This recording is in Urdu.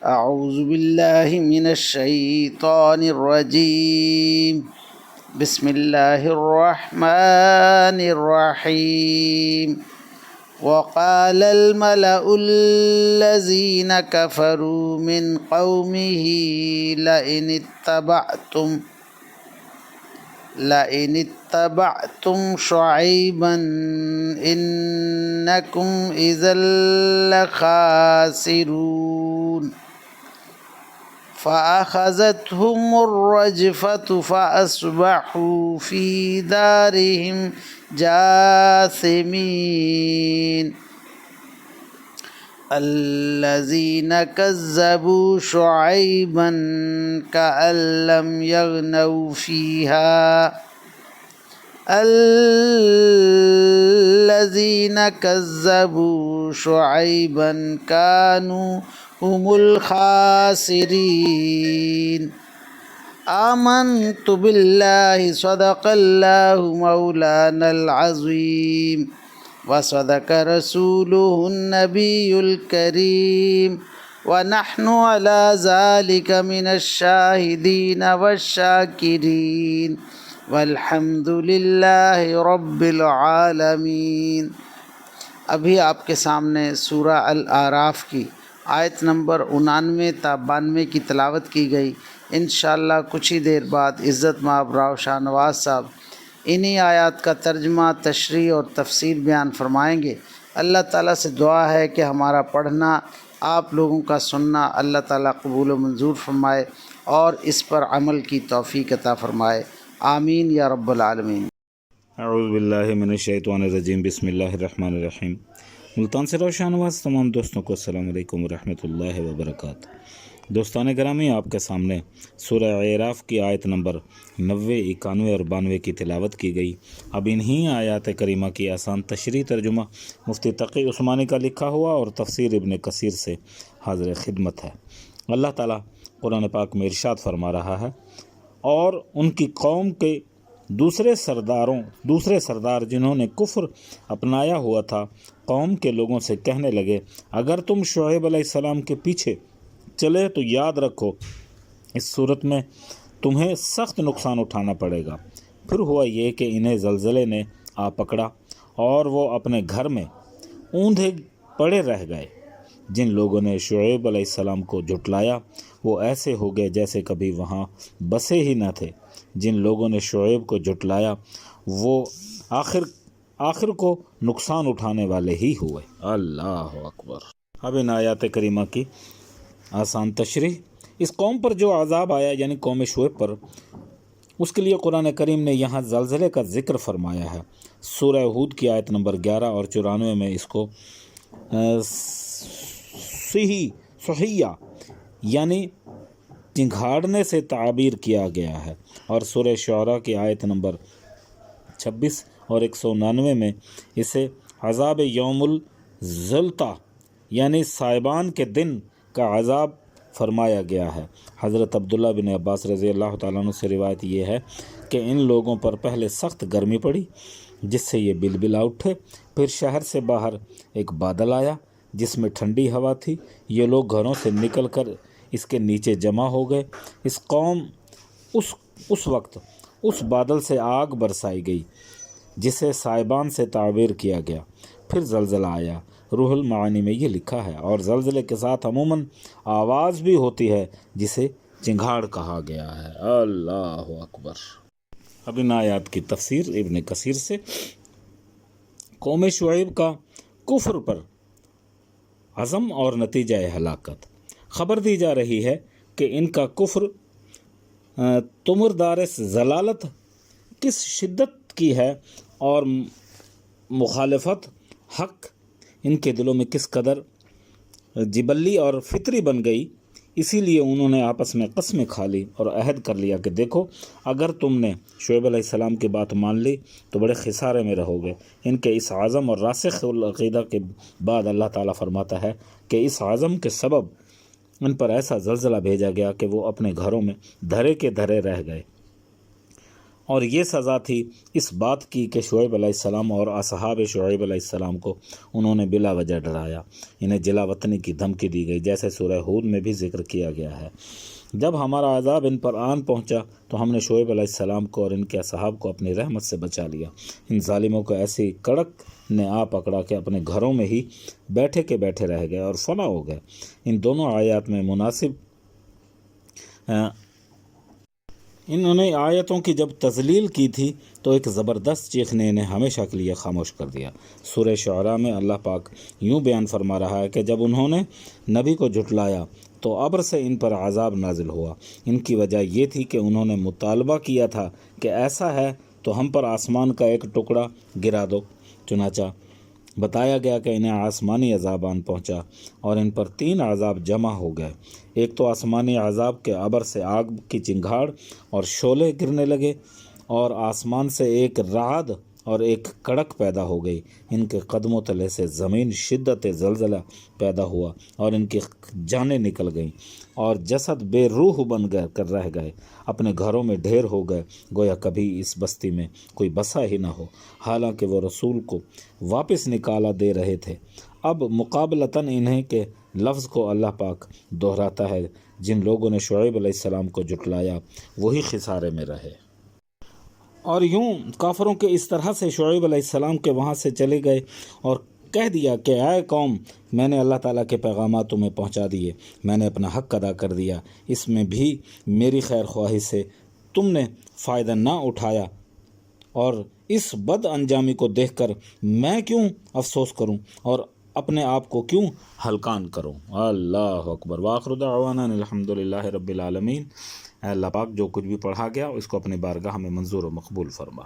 أعوذ بالله من الشيطان الرجيم. بسم الله الرحمن الرحيم. وقال الملأ الذين كفروا من قومه لئن اتبعتم شعيبا إنكم إذا لخاسرون. فأخذتهم الرجفة فأصبحوا في دارهم جاثمين. الذين كذبوا شعيبا كأن لم يغنوا فيها. الذين كذبوا شعيبا كانوا هم الخاسرين. آمنت بالله صدق الله مولانا العظيم وصدق رسوله النبي الكريم ونحن على ذلك من الشاهدين والشاكرين والحمد للہ رب العالمین۔ ابھی آپ کے سامنے سورہ الاعراف کی آیت نمبر 99 تا 92 کی تلاوت کی گئی۔ انشاءاللہ کچھ ہی دیر بعد عزت مآب راؤ شاہ نواز صاحب انہی آیات کا ترجمہ، تشریح اور تفسیر بیان فرمائیں گے۔ اللہ تعالیٰ سے دعا ہے کہ ہمارا پڑھنا، آپ لوگوں کا سننا اللہ تعالیٰ قبول و منظور فرمائے اور اس پر عمل کی توفیق عطا فرمائے، آمین یا رب العالمین۔ اعوذ باللہ من الشیطان الرجیم، بسم اللہ الرحمن الرحیم۔ ملتان سے راؤ شاہ نواز تمام دوستوں کو السلام علیکم ورحمۃ اللہ وبرکاتہ۔ دوستان گرامی، آپ کے سامنے سورہ اعراف کی آیت نمبر 90، 91 اور 92 کی تلاوت کی گئی۔ اب انہی آیات کریمہ کی آسان تشریح ترجمہ مفتی تقی عثمانی کا لکھا ہوا اور تفسیر ابن کثیر سے حاضر خدمت ہے۔ اللہ تعالیٰ قرآن پاک میں ارشاد فرما رہا ہے، اور ان کی قوم کے دوسرے سردار جنہوں نے کفر اپنایا ہوا تھا، قوم کے لوگوں سے کہنے لگے، اگر تم شعیب علیہ السلام کے پیچھے چلے تو یاد رکھو اس صورت میں تمہیں سخت نقصان اٹھانا پڑے گا۔ پھر ہوا یہ کہ انہیں زلزلے نے آ پکڑا اور وہ اپنے گھر میں اوندھے پڑے رہ گئے۔ جن لوگوں نے شعیب علیہ السلام کو جھٹلایا وہ ایسے ہو گئے جیسے کبھی وہاں بسے ہی نہ تھے۔ جن لوگوں نے شعیب کو جھٹلایا وہ آخر کو نقصان اٹھانے والے ہی ہوئے۔ اللہ اکبر۔ اب ان آیات کریمہ کی آسان تشریح۔ اس قوم پر جو عذاب آیا یعنی قوم شعیب پر، اس کے لیے قرآن کریم نے یہاں زلزلے کا ذکر فرمایا ہے۔ سورہ ہود کی آیت نمبر 11 اور 94 میں اس کو صحیح یعنی چنگھاڑنے سے تعبیر کیا گیا ہے، اور سورہ شعراء کی آیت نمبر 26 اور 199 میں اسے عذاب یوم الزلطہ یعنی سائبان کے دن کا عذاب فرمایا گیا ہے۔ حضرت عبداللہ بن عباس رضی اللہ تعالیٰ عنہ سے روایت یہ ہے کہ ان لوگوں پر پہلے سخت گرمی پڑی جس سے یہ بلبلا اٹھے، پھر شہر سے باہر ایک بادل آیا جس میں ٹھنڈی ہوا تھی، یہ لوگ گھروں سے نکل کر اس کے نیچے جمع ہو گئے۔ اس قوم اس وقت اس بادل سے آگ برسائی گئی جسے سائبان سے تعبیر کیا گیا۔ پھر زلزلہ آیا۔ روح المعانی میں یہ لکھا ہے، اور زلزلے کے ساتھ عموماً آواز بھی ہوتی ہے جسے چنگھاڑ کہا گیا ہے۔ اللہ اکبر۔ اب ان آیات کی تفسیر ابن کثیر سے۔ قوم شعیب کا کفر پر عزم اور نتیجہ ہلاکت۔ خبر دی جا رہی ہے کہ ان کا کفر تمردار ضلالت کس شدت کی ہے اور مخالفت حق ان کے دلوں میں کس قدر جبلی اور فطری بن گئی۔ اسی لیے انہوں نے آپس میں قسمیں کھا لی اور عہد کر لیا کہ دیکھو، اگر تم نے شعیب علیہ السلام کی بات مان لی تو بڑے خسارے میں رہو گے۔ ان کے اس عزم اور راسخ العقیدہ کے بعد اللہ تعالیٰ فرماتا ہے کہ اس عزم کے سبب ان پر ایسا زلزلہ بھیجا گیا کہ وہ اپنے گھروں میں دھرے کے دھرے رہ گئے۔ اور یہ سزا تھی اس بات کی کہ شعیب علیہ السلام اور اصحاب شعیب علیہ السلام کو انہوں نے بلا وجہ ڈرایا، انہیں جلا وطنی کی دھمکی دی گئی، جیسے سورہ ہود میں بھی ذکر کیا گیا ہے۔ جب ہمارا عذاب ان پر آن پہنچا تو ہم نے شعیب علیہ السلام کو اور ان کے اصحاب کو اپنی رحمت سے بچا لیا۔ ان ظالموں کو ایسی کڑک نے آ پکڑا کہ اپنے گھروں میں ہی بیٹھے کے بیٹھے رہ گئے اور فنا ہو گئے۔ ان دونوں آیات میں انہوں نے آیتوں کی جب تذلیل کی تھی تو ایک زبردست چیخ نے انہیں ہمیشہ کے لیے خاموش کر دیا۔ سورہ شعراء میں اللہ پاک یوں بیان فرما رہا ہے کہ جب انہوں نے نبی کو جھٹلایا تو ابر سے ان پر عذاب نازل ہوا۔ ان کی وجہ یہ تھی کہ انہوں نے مطالبہ کیا تھا کہ ایسا ہے تو ہم پر آسمان کا ایک ٹکڑا گرا دو، چنانچہ بتایا گیا کہ انہیں آسمانی عذاب آن پہنچا اور ان پر 3 عذاب جمع ہو گئے۔ ایک تو آسمانی عذاب کے ابر سے آگ کی چنگھاڑ اور شعلے گرنے لگے، اور آسمان سے ایک رعد اور ایک کڑک پیدا ہو گئی۔ ان کے قدموں تلے سے زمین شدت زلزلہ پیدا ہوا اور ان کی جانیں نکل گئیں اور جسد بے روح بن کر رہ گئے، اپنے گھروں میں ڈھیر ہو گئے، گویا کبھی اس بستی میں کوئی بسا ہی نہ ہو، حالانکہ وہ رسول کو واپس نکالا دے رہے تھے۔ اب مقابلتاً انہیں کے لفظ کو اللہ پاک دہراتا ہے، جن لوگوں نے شعیب علیہ السلام کو جھٹلایا وہی خسارے میں رہے۔ اور یوں کافروں کے اس طرح سے شعیب علیہ السلام کے وہاں سے چلے گئے اور کہہ دیا کہ اے قوم، میں نے اللہ تعالیٰ کے پیغامات تمہیں پہنچا دیے، میں نے اپنا حق ادا کر دیا، اس میں بھی میری خیر خواہی سے تم نے فائدہ نہ اٹھایا، اور اس بد انجامی کو دیکھ کر میں کیوں افسوس کروں اور اپنے آپ کو کیوں ہلکان کروں۔ اللہ اکبر۔ وآخر دعوانا الحمدللہ رب العالمین۔ اے اللہ پاک، جو کچھ بھی پڑھا گیا اس کو اپنی بارگاہ میں منظور و مقبول فرما۔